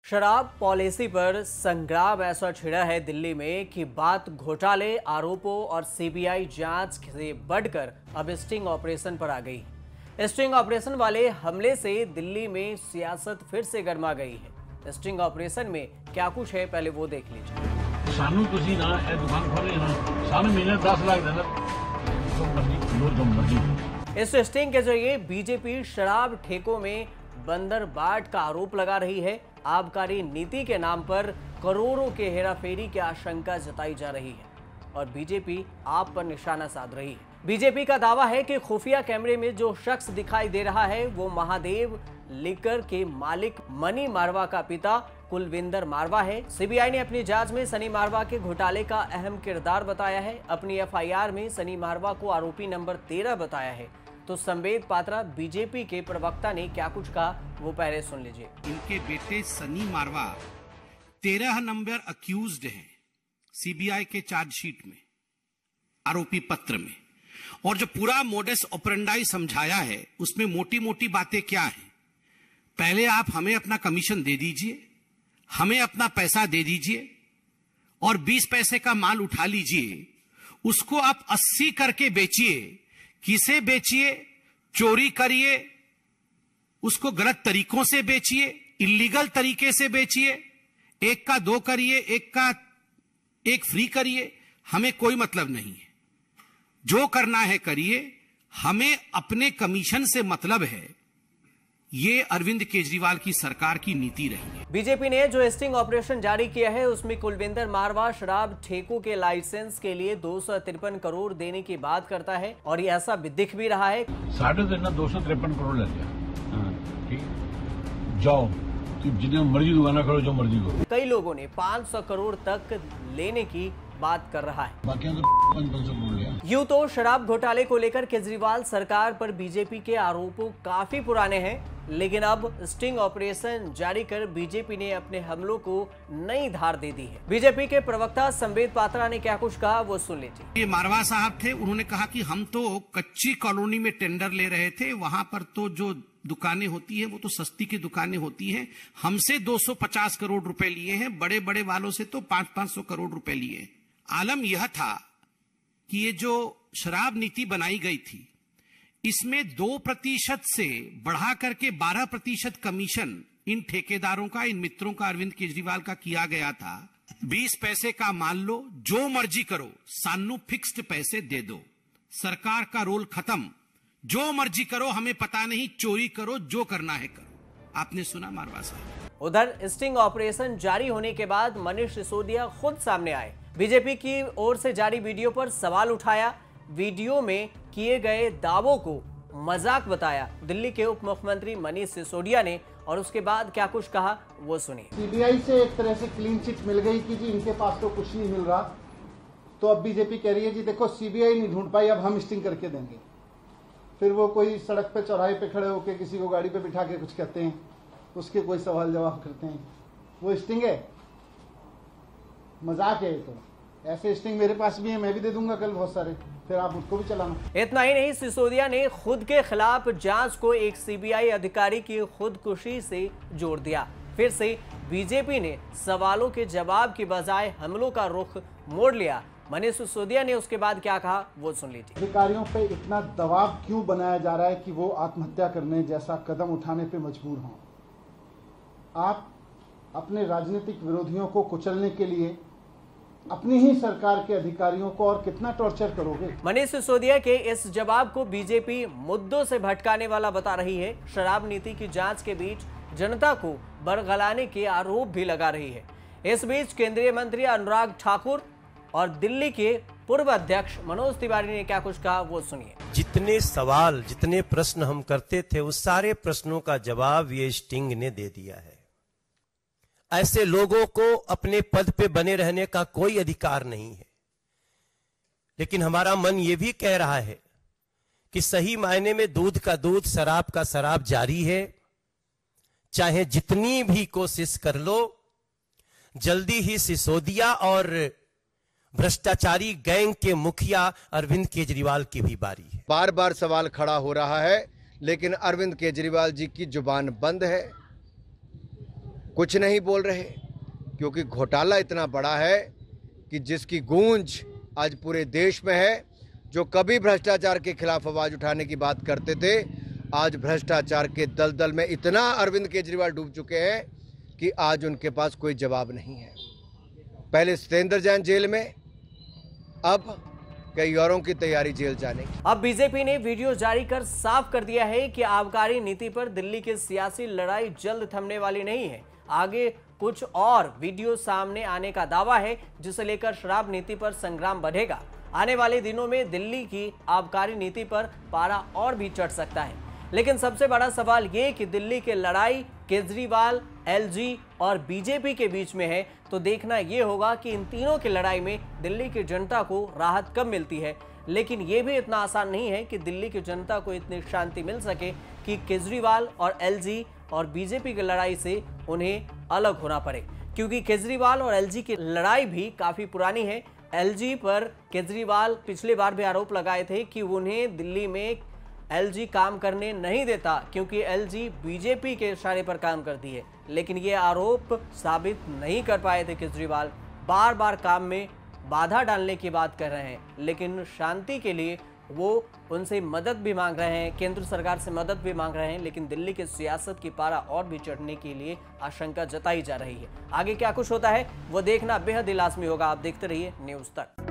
शराब पॉलिसी पर संग्राम ऐसा छिड़ा है दिल्ली में कि बात घोटाले, आरोपों और सीबीआई जांच से बढ़कर अब स्टिंग ऑपरेशन पर आ गई। स्टिंग ऑपरेशन वाले हमले से दिल्ली में सियासत फिर से गर्मा गई है। स्टिंग ऑपरेशन में क्या कुछ है, पहले वो देख लीजिए। सानू तुसी ना ए दुकान खोले ना, सानू महीने 10 लाख देना, जो मर्जी। इस स्टिंग के जरिए बीजेपी शराब ठेकों में बंदरबाट का आरोप लगा रही है। आबकारी नीति के नाम पर करोड़ों के हेराफेरी की आशंका जताई जा रही है और बीजेपी आप पर निशाना साध रही है। बीजेपी का दावा है कि खुफिया कैमरे में जो शख्स दिखाई दे रहा है वो महादेव लिकर के मालिक मनी मारवा का पिता कुलविंदर मारवा है। सीबीआई ने अपनी जांच में सनी मारवा के घोटाले का अहम किरदार बताया है। अपनी एफआईआर में सनी मारवा को आरोपी नंबर 13 बताया है। तो संबित पात्रा बीजेपी के प्रवक्ता ने क्या कुछ कहा, वो पहले सुन लीजिए। इनके बेटे सनी मारवा 13 नंबर अक्यूज्ड हैं सीबीआई के चार्जशीट में, आरोपी पत्र में। और जो पूरा मोडस ऑपरेंडाई समझाया है उसमें मोटी मोटी बातें क्या हैं? पहले आप हमें अपना कमीशन दे दीजिए, हमें अपना पैसा दे दीजिए और 20 पैसे का माल उठा लीजिए, उसको आप 80 करके बेचिए। किसे बेचिए? चोरी करिए, उसको गलत तरीकों से बेचिए, इलीगल तरीके से बेचिए, एक का 2 करिए, एक का 1 फ्री करिए, हमें कोई मतलब नहीं है। जो करना है करिए, हमें अपने कमीशन से मतलब है। ये अरविंद केजरीवाल की सरकार की नीति रही है। बीजेपी ने जो स्टिंग ऑपरेशन जारी किया है उसमें कुलविंदर मारवा शराब ठेकों के लाइसेंस के लिए 253 करोड़ देने की बात करता है और ये ऐसा दिख भी रहा है। 253 करोड़ ले लिया, ठीक, जाओ जितने मर्जी दुकाना करो, जो मर्जी करो। कई लोगों ने 500 करोड़ तक लेने की बात कर रहा है। बाकी तो 500 करोड़ लिया। यूं तो शराब घोटाले को लेकर केजरीवाल सरकार पर बीजेपी के आरोपों काफी पुराने हैं, लेकिन अब स्टिंग ऑपरेशन जारी कर बीजेपी ने अपने हमलों को नई धार दे दी है। बीजेपी के प्रवक्ता संबित पात्रा ने क्या कुछ कहा, वो सुन लीजिए। ये मारवा साहब थे, उन्होंने कहा कि हम तो कच्ची कॉलोनी में टेंडर ले रहे थे, वहां पर तो जो दुकानें होती है वो तो सस्ती की दुकानें होती हैं। हमसे 250 करोड़ रुपए लिए हैं, बड़े बड़े वालों से तो 500-500 करोड़ रुपए लिए। आलम यह था कि ये जो शराब नीति बनाई गई थी इसमें 2% से बढ़ा करके 12% कमीशन इन ठेकेदारों का, इन मित्रों का, अरविंद केजरीवाल का किया गया था। 20 पैसे का मान लो, जो मर्जी करो, सानू फिक्स्ड पैसे दे दो, सरकार का रोल खत्म, जो मर्जी करो, हमें पता नहीं, चोरी करो, जो करना है करो। आपने सुना मारवा साहब। उधर स्टिंग ऑपरेशन जारी होने के बाद मनीष सिसोदिया खुद सामने आए। बीजेपी की ओर से जारी वीडियो पर सवाल उठाया, वीडियो में किए गए दावों को मजाक बताया दिल्ली के उप मुख्यमंत्री मनीष सिसोदिया ने, और उसके बाद क्या कुछ कहा वो सुनिए। सीबीआई से एक तरह से क्लीन चिट मिल गई कि जी इनके पास तो कुछ नहीं मिल रहा, तो अब बीजेपी कह रही है जी देखो सीबीआई नहीं ढूंढ पाई, अब हम स्टिंग करके देंगे। फिर वो कोई सड़क पे, चौराहे पे खड़े होकर किसी को गाड़ी पे बिठा के कुछ कहते हैं, उसके कोई सवाल जवाब करते हैं, वो स्टिंग है? मजाक है। तो ऐसे स्टिंग मेरे पास भी है, मैं भी दे दूंगा कल बहुत सारे, फिर आप उसको भी चलाना। इतना ही नहीं, सिसोदिया ने खुद के खिलाफ जांच को एक सीबीआई अधिकारी की खुदकुशी से जोड़ दिया। फिर से बीजेपी ने सवालों के जवाब की बजाय हमलों का रुख मोड़ लिया। मनीष सिसोदिया ने उसके बाद क्या कहा वो सुन लीजिए। अधिकारियों पे इतना दबाव क्यों बनाया जा रहा है कि वो आत्महत्या करने जैसा कदम उठाने पे मजबूर हों? आप अपने राजनीतिक विरोधियों को कुचलने के लिए अपनी ही सरकार के अधिकारियों को और कितना टॉर्चर करोगे? मनीष सिसोदिया के इस जवाब को बीजेपी मुद्दों से भटकाने वाला बता रही है। शराब नीति की जांच के बीच जनता को बरगलाने के आरोप भी लगा रही है। इस बीच केंद्रीय मंत्री अनुराग ठाकुर और दिल्ली के पूर्व अध्यक्ष मनोज तिवारी ने क्या कुछ कहा वो सुनिए। जितने सवाल, जितने प्रश्न हम करते थे उस सारे प्रश्नों का जवाब ये स्टिंग ने दे दिया है। ऐसे लोगों को अपने पद पे बने रहने का कोई अधिकार नहीं है। लेकिन हमारा मन ये भी कह रहा है कि सही मायने में दूध का दूध, शराब का शराब जारी है। चाहे जितनी भी कोशिश कर लो, जल्दी ही सिसोदिया और भ्रष्टाचारी गैंग के मुखिया अरविंद केजरीवाल की भी बारी है। बार बार सवाल खड़ा हो रहा है, लेकिन अरविंद केजरीवाल जी की जुबान बंद है। कुछ नहीं बोल रहे, क्योंकि घोटाला इतना बड़ा है कि जिसकी गूंज आज पूरे देश में है। जो कभी भ्रष्टाचार के खिलाफ आवाज उठाने की बात करते थे, आज भ्रष्टाचार के दलदल में इतना अरविंद केजरीवाल डूब चुके हैं कि आज उनके पास कोई जवाब नहीं है। पहले सत्येंद्र जैन जेल में, अब कई औरों की तैयारी जेल जाने की। अब बीजेपी ने वीडियो जारी कर साफ कर दिया है कि आबकारी नीति पर दिल्ली की सियासी लड़ाई जल्द थमने वाली नहीं है। आगे कुछ और वीडियो सामने आने का दावा है, जिसे लेकर शराब नीति पर संग्राम बढ़ेगा। आने वाले दिनों में दिल्ली की आबकारी नीति पर पारा और भी चढ़ सकता है। लेकिन सबसे बड़ा सवाल ये कि दिल्ली की लड़ाई केजरीवाल, एलजी और बीजेपी के बीच में है, तो देखना यह होगा कि इन तीनों की लड़ाई में दिल्ली की जनता को राहत कब मिलती है। लेकिन यह भी इतना आसान नहीं है कि दिल्ली की जनता को इतनी शांति मिल सके कि केजरीवाल और एलजी और बीजेपी की लड़ाई से उन्हें अलग होना पड़े, क्योंकि केजरीवाल और एलजी की लड़ाई भी काफी पुरानी है। एलजी पर केजरीवाल पिछली बार भी आरोप लगाए थे कि उन्हें दिल्ली में एलजी काम करने नहीं देता, क्योंकि एलजी बीजेपी के इशारे पर काम करती है। लेकिन ये आरोप साबित नहीं कर पाए थे केजरीवाल। बार बार काम में बाधा डालने की बात कर रहे हैं, लेकिन शांति के लिए वो उनसे मदद भी मांग रहे हैं, केंद्र सरकार से मदद भी मांग रहे हैं। लेकिन दिल्ली के सियासत की पारा और भी चढ़ने के लिए आशंका जताई जा रही है। आगे क्या कुछ होता है वो देखना बेहद ही लाजमी होगा। आप देखते रहिए न्यूज़ तक।